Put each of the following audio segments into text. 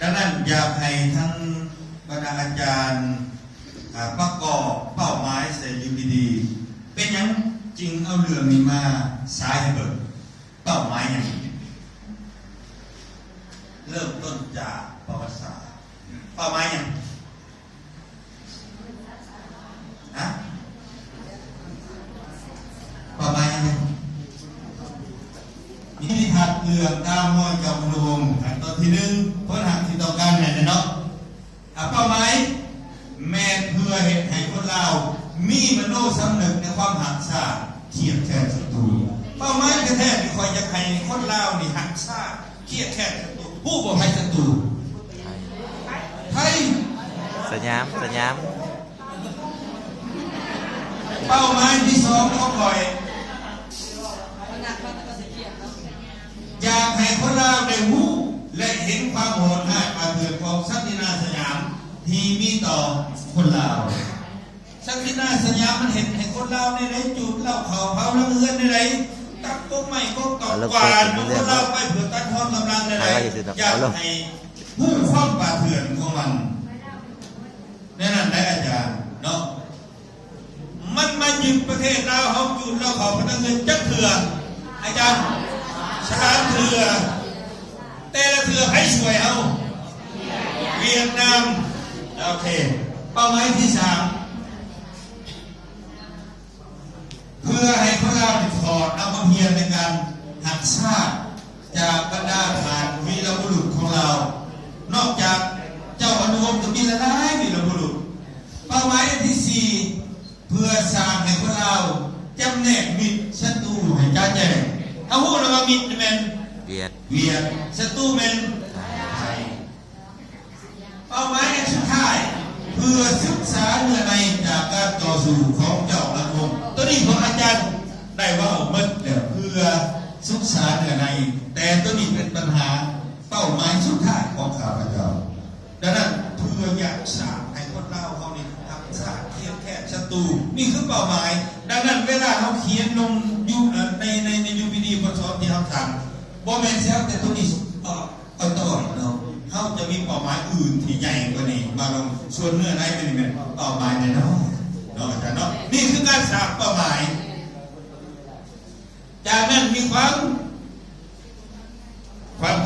ดังนั้นอยากให้ทั้งบรรดาอาจารย์ประกอบเป้าหมายเสรีดีเป็นยังจริงเอาเรื่องนี้มาสายให้เบิกเป้าหมายอย่างเริ่มต้นจากประวัติศาสตร์เป้าหมายอย่างเป้าหมายอย่างนิทัศน์เรื่องตามห้อยกับอุดมขั้นตอนที่หนึ่งเพื่อหาที่ต้องการเนี่ยเนาะเป้าหมายแม่เพื่อเหตุให้คนเรามีมโนสำนึกในความหักษาเทียบแทนศัตรูเป้าหมายแท้ๆที่คอยจะให้คนเรานี่หักษาเทียบแทนศัตรูผู้บ่ให้ศัตรูไทยสยามเป้าหมายที่สองของคอยอยากให้คนเราได้รู้และเห็นความโหดร้ายป่าเถื่อนของศักดินาสยามที่มีต่อคนลาวศักดินาสยามมันเห็นให้คนลาวในไหนจูบเล่าเขาเผาละเมือนในไหนตักต้นไม้ก็ตอกกวาดคนลาวไปเผื่อตัดทอนกำลังในไหนอยากให้ผู้ฟ้องป่าเถื่อนของมันนั่นได้อาจารย์เนาะมันมายึดประเทศเราเขาจูบเล่าเขาพนักเงินจักเถื่ออาจารย์3 เถื่อแต่ละเถื่อให้สวยเอาเวียดนามโอเคเป้าหมายที่3เพื่อให้พวกเราถอดเอามาเพียรในการหักชาติจากบรรดาฐานวีรบุรุษของเรานอกจากเจ้าอนุวงศ์จะมีหลายวีรบุรุษเป้าหมายที่4เพื่อสร้างให้พวกเราจำแนกมิตรศัตรูให้ชัดแจ้งเอาพูดว่ามิตรแมนเวียดศัตรูแมนไทยเป้าหมายสุดท้ายเพื่อศึกษาเนื้อในจากการต่อสู้ของเจ้าอนุวงศ์ตัวนี้ของอาจารย์ได้ว่าเอามัดแล้วเพื่อศึกษาเนื้อในแต่ตัวนี้เป็นปัญหาเป้าหมายสุดท้ายของข้าพเจ้าดังนั้นเพื่ออยากสร้างให้คนเล่าเขานี่ทำสร้างเทียบแค่ศัตรูนี่คือเป้าหมายดังนั้นเวลาเขาเขียนลงในยูพีดีบทสอนที่เขาทำโบแมนเซลแต่ตัวนี้เอาต่อเนาะเขาจะมีเป้าหมายอื่นที่ใหญ่กว่านี้มาลงส่วนเนื้อในเป็นแบบเป้าหมายในเนาะอาจารย์เนาะนี่คือการสร้างเป้าหมายจากนั้นมีความ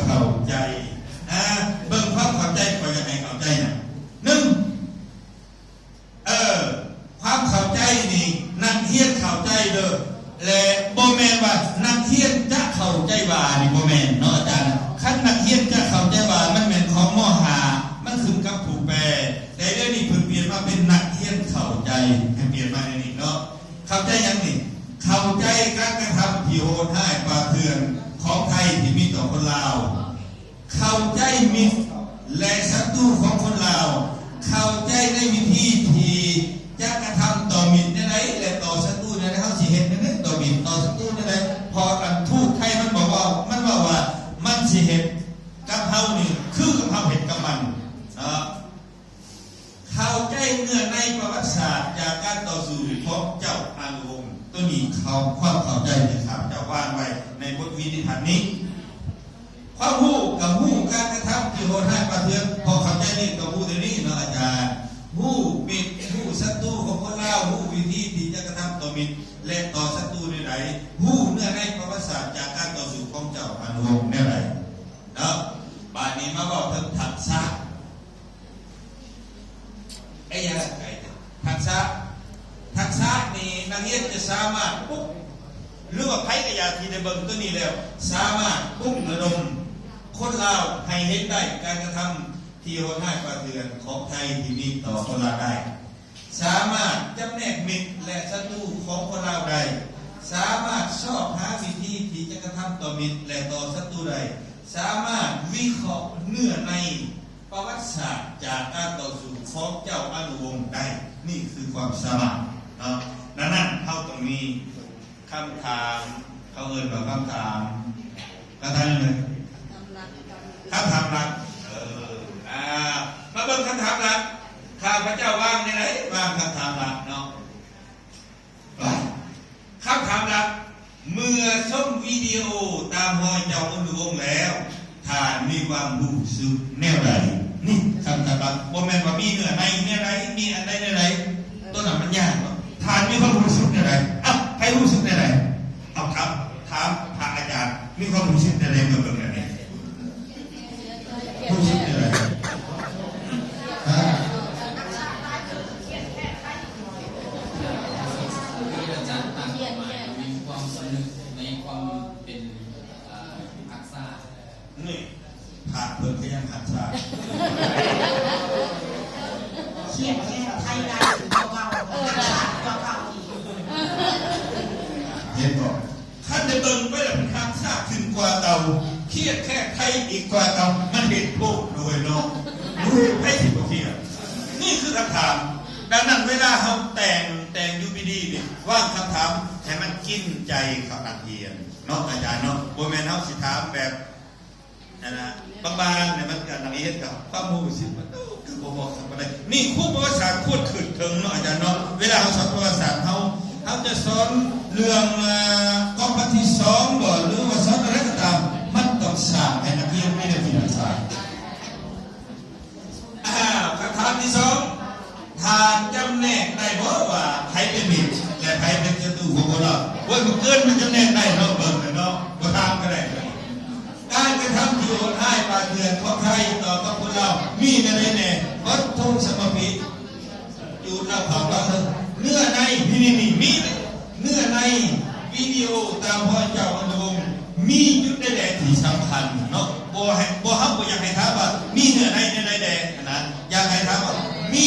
เข้าใจเบิ่งความเข้าใจไปยังไงเข้าใจนะความเข้าใจนี่นักเรียนเข้าใจเด้อและโบแมนว่านักเรียนจะเข้าใจว่านี่โบแมนเนาะอาจารย์ขั้นนักเรียนจะเข้าใจว่ามันเป็นของมหามันขึ้นกับผู้แปลแต่เดี๋ยวนี้เพิ่นเปลี่ยนมาเป็นนักเรียนเข้าใจให้เปลี่ยนมาในนี้เนาะเข้าใจยังนี่เข้าใจการกระทำที่โหดร้ายป่าเถื่อนของไทยที่มีต่อคนลาวเข้าใจมิตรและศัตรูของคนลาวเข้าใจในวิธีที่จะกระทำต่อมิตรได้ไหนและต่อศัตรูได้ไหนเขาสิเห็นได้ไหนต่อมิตรต่อศัตรูได้ไหนพออันทูตไทยมันบอกว่ามันสิเห็นกับเฮานี่คือกับเฮาเห็นกับมันเข้าใจเนื้อในประวัติศาสตร์จากการต่อสู้ของเจ้าอนุวงศ์ตัวนี้ความเข้าใจที่ข้าพเจ้าวางไว้ในบทวินิทัศน์นี้ความรู้กับรู้การกระทำที่โหดร้ายป่าเถื่อนพอเข้าใจนี่กับรู้ในนี้เนาะอาจารย์รู้มิตรรู้ศัตรูของคนลาวรู้วิธีที่จะกระทำต่อมิตรและต่อศัตรูในไหนรู้เนื้อในประวัติศาสตร์จากการต่อสู้ของเจ้าอนุวงศ์ในไหนเนาะป่านนี้มาบอกถึงทักษะไอ้ยังไงทักษะนี่นักเรียนจะสามารถปุ๊บหรือว่าไพ่กระยาทีในเบิ้งตัวนี้แล้วสามารถปุ๊บระดมคนลาวให้เห็นได้การกระทำที่โหดร้ายป่าเถื่อนของไทยที่มีต่อคนลาวได้สามารถจำแนกมิตรและศัตรูของคนลาวได้สามารถชอบหาวิธีที่จะกระทำต่อมิตรและต่อศัตรูได้สามารถวิเคราะห์เนื้อในประวัติศาสตร์จากการต่อสู้ของเจ้าอนุวงศ์ได้นี่คือความสามารถดังนั้นเขาต้องมีคำถามเขาเอ่ยว่าคำถามกระทั่งเลยคำถามหลักมาเบิ่งคำถามหลักข้าพเจ้าวางในไหนวางคำถามหลักเนาะคำถามหลักเมื่อชมวิดีโอตามรอยเจ้าอนุวงศ์แล้วท่านมีความรู้ สึกแนวใดนี่คำถามโมเมนต์ว่ามีเนื้อในแนวใดมีอันใดแนวใดตัวนั้นมันยากเนาะทานมีความรู้สึกแนวใดใครรู้สึกแนวใดครับถามพระอาจารย์มีความรู้สึกแนวใดเมื่อเป็นแบบนี้รู้สึกแนวใดนี่ผ่านเพิ่มก็ยังหัดชาเขียนแค่ไทยได้ถึงเบาๆเบาๆอีกเห็นบอกขั้นจะเบิ่งไว้แล้วเป็นหัดชาขึ้นกว่าเก่าเครียดแค่ไทยอีกกว่าเก่ามันเห็นโลกโดยเนาะรู้ให้สิบกว่าเที่ยนี่คือคำถามดังนั้นเวลาเขาแต่งยูบีดีเนี่ยว่างคำถามให้มันกินใจเขานักเรียนเนาะอาจารย์เนาะโบแมนเขาสิถามแบบนะบางๆเนี่ยมันการนักเรียนกับความรู้สึกมันคือบอกสักอะไรนี่คู่ประวัติศาสตร์พูดขึ้นถึงเนาะอาจารย์เนาะเวลาเขาสอนประวัติศาสตร์เขาจะสอนเรื่องกองพันที่สองบ่หรือว่าสอนอะไรก็ตามมันต้องสร้างให้นักเรียนไม่ได้ฟิลศาสตร์คำถามที่สองทานจำแนกได้บ่ว่าใครเป็นมิตรและใครเป็นศัตรูของเราว่ามันเกินมันจำแนกได้เนาะเบิ่งเนาะบ่ถามก็ได้การกระทำที่โหดร้ายป่าเถื่อนของไทยต่อกับคนเรามีอะไรแน่วัตถุสมบัติอยู่เราเผาเราเนื้อในนี่มีเนื้อในวิดีโอตามพ่อเจ้าอนุวงศ์มีจุดแดงที่สำคัญเนาะบ่ฮับบ่อยากให้ถามว่ามีเนื้อในแดงนะอยากให้ถามว่ามี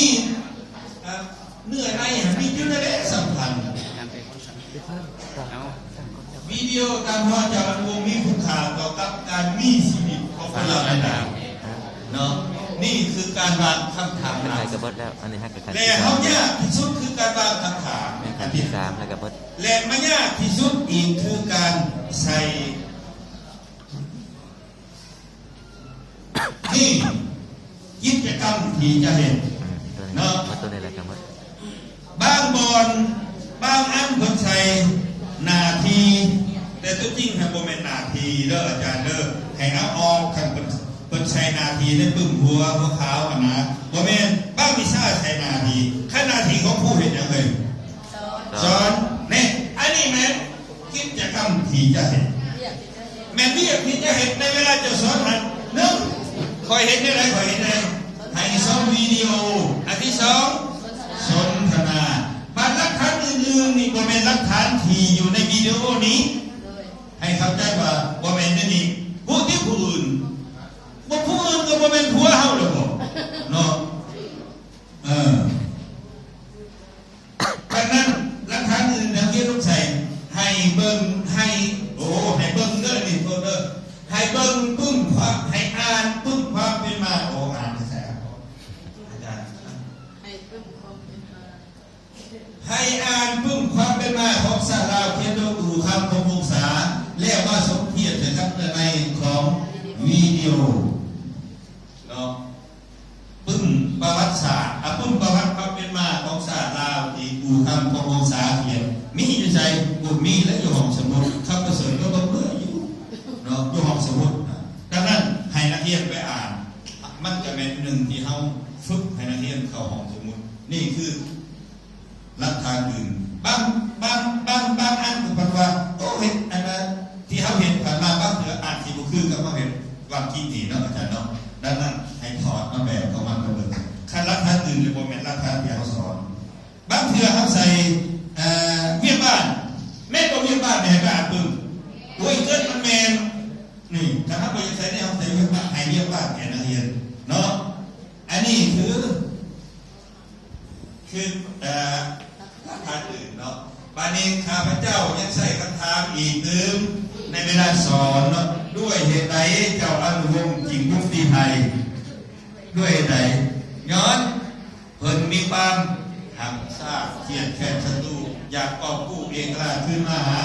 เนื้อในมีจุดแดงสำคัญวิดีโอตามพ่อเจ้าอนุวงศ์มีคุณค่าต่อกับการมีชีวิตของคนเราในเนาะนี่คือการวางคำถามอะไรกระเบิดแล้วอันนี้ฮักกระและเขายากที่สุดคือการวางคำถามอันที่สามแล้วกระเบิดและไม่ยากที่สุดอีกคือการใส่ที่กิจกรรมที่จะเห็นเนาะตัวนี้แหละกระเบิดบางบอนบางอันคนใส่นาทีแต่ตัวจริงครับโมเมนต์นาทีเด้ออาจารย์เด้อให้เอาออกกันเป็นใช้นาทีได้ปึ้งหัวขาวกันนะโมเมนต์บ้างมิซ่าใช้นาทีขั้นนาทีของผู้เห็นยังไงสอนเนี่ยอันนี้แม่กิจกรรมที่จะเห็นแม่เรียกที่จะเห็นในเวลาจะสอนหันหนึ่งคอยเห็นได้ไรคอยเห็นได้ให้สอนวิดีโออันที่สองสนทนาบางหลักฐานอื่นๆนี่โมเมนต์หลักฐานที่อยู่ในวิดีโอนี้ให้เข้าใจว่าโมเมนต์นี้ผู้ที่ผู้อื่นบ่ผู้อื่นก็บ่เป็นผัวเฮาหรอกเนาะดังนั้นหลักฐานอื่นนักเรียนต้องใส่ให้เบิ่งให้ให้เบิ่งเด้อนี่เด้อให้เบิ่งปึ้งความให้อ่านปึ้งความเป็นมาอ่านภาษาอาจารย์ให้อ่านปึ้งความเป็นมาของสาราเขียนโดยครูคำของวงศาแล้วมาสมเทียบกับในของวิดีโอปึ้งประวัติศาสตร์ปึ้งประวัติความเป็นมาของศาสตร์ลาวที่กูทำขององศาเขียนมีอยู่ใจกูมีและอยู่ห้องสมุดข้าพเจ้าก็เบื่ออยู่เนาะอยู่ห้องสมุดดังนั้นให้นักเรียนไปอ่านมันจะเป็นหนึ่งที่เขาฝึกให้นักเรียนเข้าห้องสมุดนี่คือหลักฐานอื่นบางอันคือพันว่าโอ้เห็นอันนั้นที่เขาเห็นผ่านมาบ้างเถอะอ่านที่บุคือกับว่าเห็นความคิดดีเนาะอาจารย์เนาะดังนั้นให้ถอดมาแบบของมันมาเลยขั้นรักฐานอื่นหรือโมเมนต์รักฐานที่เขาสอนบางเถื่อเขาใส่เมียบ้านแม่ก็เมียบ้านในบ้านปึ้งโอ้ยเกิดมันแมนนี่ถ้าเขาไปใส่เนี่ยเขาใส่เมียบ้านให้เมียบ้านแก่นักเรียนเนาะอันนี้คือรักฐานอื่นเนาะบานี้ข้าพเจ้ายังใส่คำถามอีกนึงในเวลาสอนเนาะด้วยเหตุใดเจ้าอนุวงศ์จิงมุฟตีไทยด้วยเหตุใดย้อนเพิ่นมีความหักซาเขียนแค้นศัตรูอยากกอบกู้เอกราชขึ้นมาหา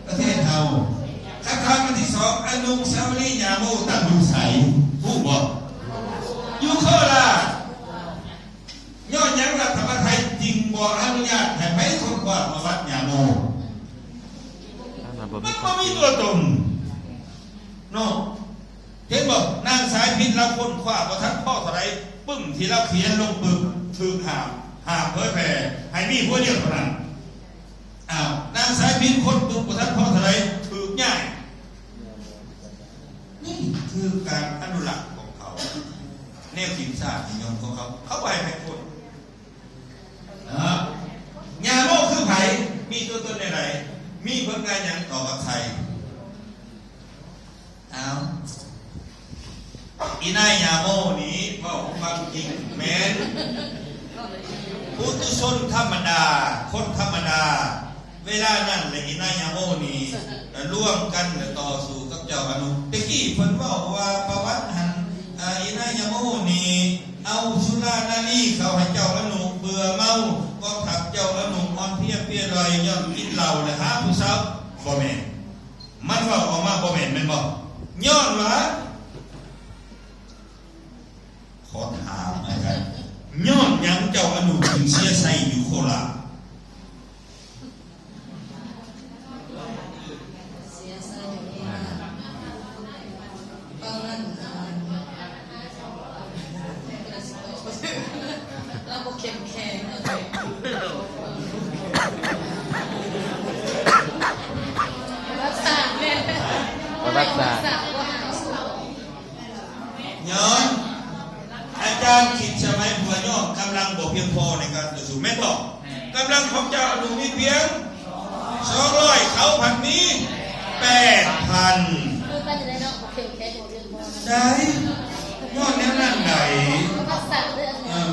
ประเทศเฮาคำถามที่สองอนุสาวรีย์ยาโมตั้งอยู่ไสผู้บอกอยู่โคราชย้อนยังรัฐบาลไทยจริงบ่อนุญาตให้ไปคนกวาดมาวัดยาโมมันไม่มีตัวตนเนาะเห็นบอกนางสายพินเราโค ค้นคว้าประทัดพ่อเท่าไรปึ้มที่เราเขียนลงปึกถือหามเผยแผ่ให้มีผู้เดียวเท่านั้นอ้าวนางสายพินคนปึกประทัดพ่อเท่าไรถือง่ายนี่คือการอนุรักษ์ของเขาแนวจิตศาสตร์นิยมของเขาไปให้คนยาโมคือไผ่มีตัวตนในไหนมีผลงานอย่างต่อกับไทยเอาอีนายยาโมนี้เพราะความจริงแม้นผู้ตุชนธรรมดาคนธรรมดาเวลานั้นเลยอีนายยาโมนี้ร่วมกันต่อสู้กับเจ้าอนุตะกี้เพิ่นว่าประวัติหันอีนายยาโมนี้เอาสุรานารีเขาให้เจ้าอนุเบื่อเมาก็ขับเจ้าอนุอ่อนเพียเปียลอยย่อมกินเหล้าเลยหาผู้สาวบ่แม่นมันว่าออกมาบ่แม่นแม่นบ่ย้อนว่าขอถามนะครับย้อนยังเจ้าอนุถึงเสียใส่อยู่โคราชเสียใจตอนนั้นเราก็เข้มแข็งรักษาแม่รักษาย้อนอาจารย์คิดใช่ไหมผัวย่อกำลังบ่เพียงพอในการต่อสู้แม่ตอบกำลังของเจ้าอนุมีเพียง200เขาพันนี้8,000ได้ยอดแนวนั้นไหน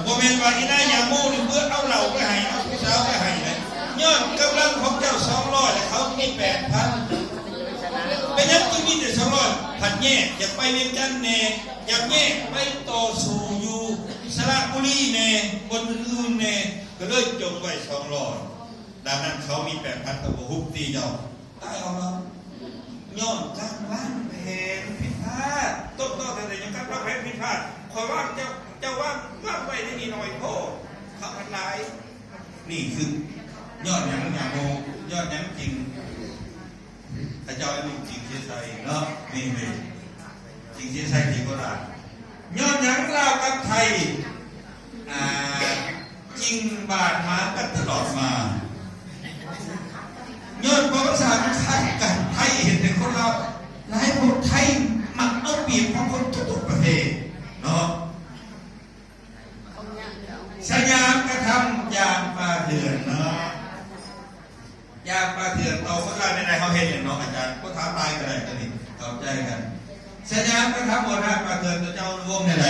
บ่แม่นว่าอีนายยาโมนี่เบื่อเอาเหล้าไปให้เอาผู้สาวไปให้เลยยอดกำลังของเจ้า200แต่เขามี8,000เป็นยังที่มีแต่200ผัดแยกอยากไปเวียงจันทน์แน่อยากแยกไปต่อสู้อยู่สระบุรีแน่บนอื่นแน่ก็เลยจงไว้200ดังนั้นเขามี8,000กับฮุบตีเจ้าตายเอาแล้วย้อนการวางแผนผิดพลาดต้นแต่ยังการวางแผนผิดพลาดคอยว่าเจ้าว่างไว้ได้มีหน่อยโทษเขาพันหลายนี่คือยอดอย่างอย่างโมยอดอย่างจริงพระเจ้าไอ้ลูกจริงเสียใจเนาะนี่เลยจริงเสียใจจริงก็ได้ยอดอย่างลาวกับไทยจริงบาดหมางกันตลอดมายอดประวัติศาสตร์ไทยกันไทยเห็นแต่คนเราหลายคนไทยมักเอาเปรียบของคนทุกประเทศเนาะสยามกระทำยางปลาเถื่อนเนาะยางปลาเถื่อนต่อคนเราในเขาเห็นอย่างน้องอาจารย์ก็ท้าตายกันเลยกันนี่ตอบใจกันสยามกระทำโบราณปลาเถื่อนตัวเจ้ารวมในไหน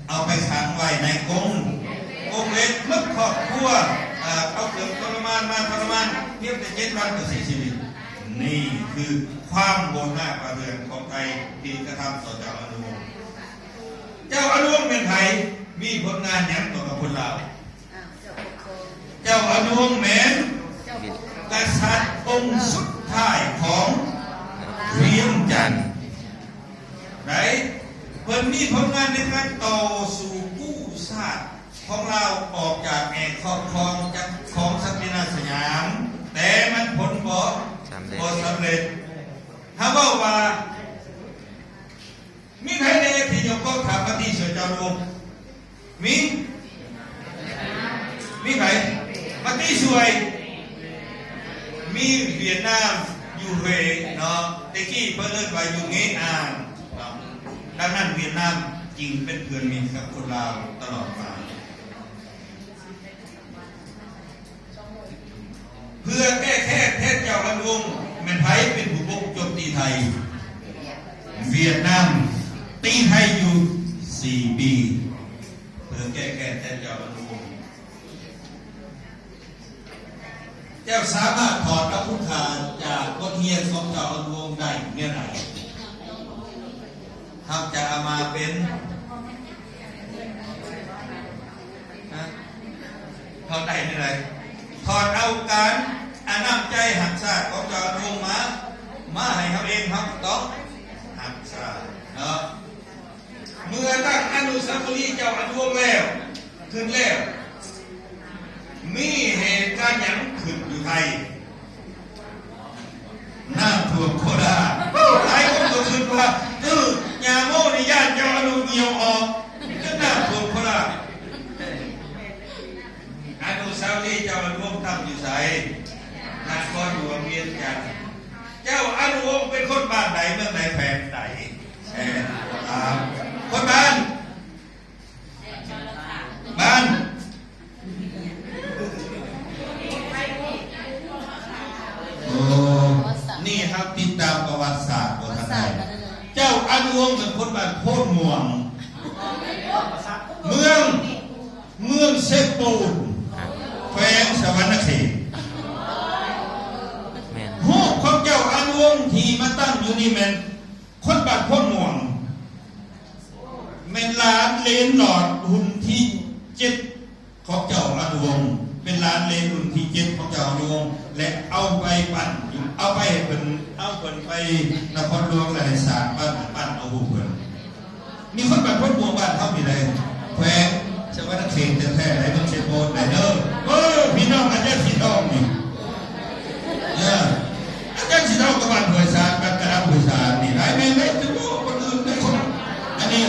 เอาไปขังไว้ในกรงเล็กมึกครอบครัวเอาเกือบทรมานมาทรมานเพียงแต่7 วันก็เสียชีวิตนี่คือความโบราณปลาเถื่อนของไทยที่กระทำต่อเจ้าอนุวงศ์เจ้าอนุวงศ์เป็นไทยมีผลงานอย่างต่อกับคนลาวเจ้าอนุวงศ์แม้นกษัตริย์องค์สุดท้ายของเวียงจันทร์ไหนเพิ่นมีผลงานในการต่อสู้กู้ชาติของเราออกจากแอกครอบครองจากของศักดินาสยามแต่มันผลบ่สำเร็จถ้าว่ามีใครในที่ยกก็ถามปฏิเสธเจ้าหลวงมีใครปฏิสวยมีเวียดนามอยู่เวเนาะตะกี้เพิ่นเอิ้นว่าอยู่เงอ่างดังนั้นเวียดนามจริงเป็นเพื่อนมิตรกับคนลาวตลอดมาเพื่อแก้แค้นเทศเจ้าอนุวงศ์แม่นไทยเป็นผู้บุกโจมตีไทยเวียดนามตีไทยอยู่4 ปีเพื่อแก้แค้นเทศเจ้าอนุวงศ์เจ้าสามารถถอดพระพุทธาจากบทเรียนของเจ้าอนุวงศ์ได้เมื่อไหร่ถ้าจะเอามาเป็นถอดได้เมื่อไหร่ถอดเอาการน้ำใจหักษาของเจ้าอนุวงศ์มาให้เขาเองครับต้องหักษาเนาะเมื่อตั้งอนุสาวรีย์เจ้าอนุวงศ์แล้วขึ้นแล้วมีเหตุการณ์อย่างขึ้นอยู่ไทยน้ำท่วมโคราชหลายคนก็คิดว่า าโมนี่ญาติเจ้าอนุเงียวออกก็น่าปวดโคราชอนุสาวรีย์เจ้าอนุวงศ์ตั้งอยู่ไสนครหลวงเวียงจันทร์เจ้าอนุวงศ์เป็นคนบ้านไหนเมืองไหนแฝงไหนคนบ้านโอ้นี่ครับติดตามประวัติศาสตร์ของท่านเจ้าอนุวงศ์เป็นคนบ้านโพนม่วงเมืองเซปูนแขวงสวรรณเขต แม่น ฮูกของเจ้าอนุวงศ์ที่มาตั้งอยู่นี่แม่นคนบ้านโพนม่วงแม่นหลานเลนหลอดหุ่นที่7ของเจ้าอนุวงศ์เป็นหลานเลนหุ่นที่7ของเจ้าอนุวงศ์และเอาไปปั่นเอาไปเพิ่นไปนครหลวงและสร้างปั้นเอาหูเพิ่นมีคนบ้านโพนม่วงบ้านเฮามีเลยแขวงสวรรณเขตแท้ๆไหนเมืองเชโปนไหนเด้อพี่น้องอาจารย์สีทองนี่อาจารย์สีทองกับบ้านห้วยสารบ้านกระดาษห้วยสารนี่หลายแม่นเลยจะบอกคนอื่นได้คนอันนี้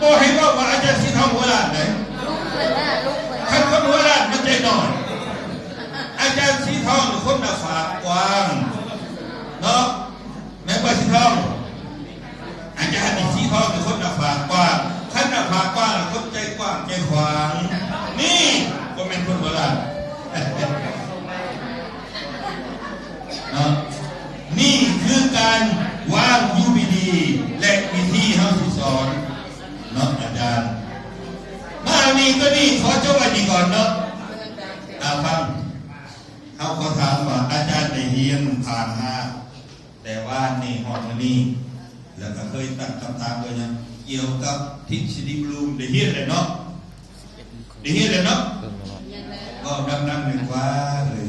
บอกให้บอกว่าอาจารย์สีทองหัวล้านไหนคันคนหัวล้านมันใจหน่อยอาจารย์สีทองคนหน้าฝากกว้างเนาะแม่ป้าสีทองอาจารย์สีทองเป็นคนหน้าฝากกว้างขั้นหน้าผากกว้างคนใจกว้างใจขวางนี่ก็เป็นคนโบราณนี่คือการวางยูบีดีและวิธีเฮาสิสอนเนาะอาจารย์มานี่ก็นี่ขอจบไว้นี่ก่อนเนาะฟังเขาขอถามว่าอาจารย์ได้เรียนผ่านมาแต่ว่านี่ห้องนี้แล้วก็เคยตั้งคำถามด้วยนะเกี่ยวกับทฤษฎีบลูมได้เห็นเลยเนาะได้เห็นเลยเนาะ เบิ่งแล้ว ก็ดังๆหนึ่งว่าเลย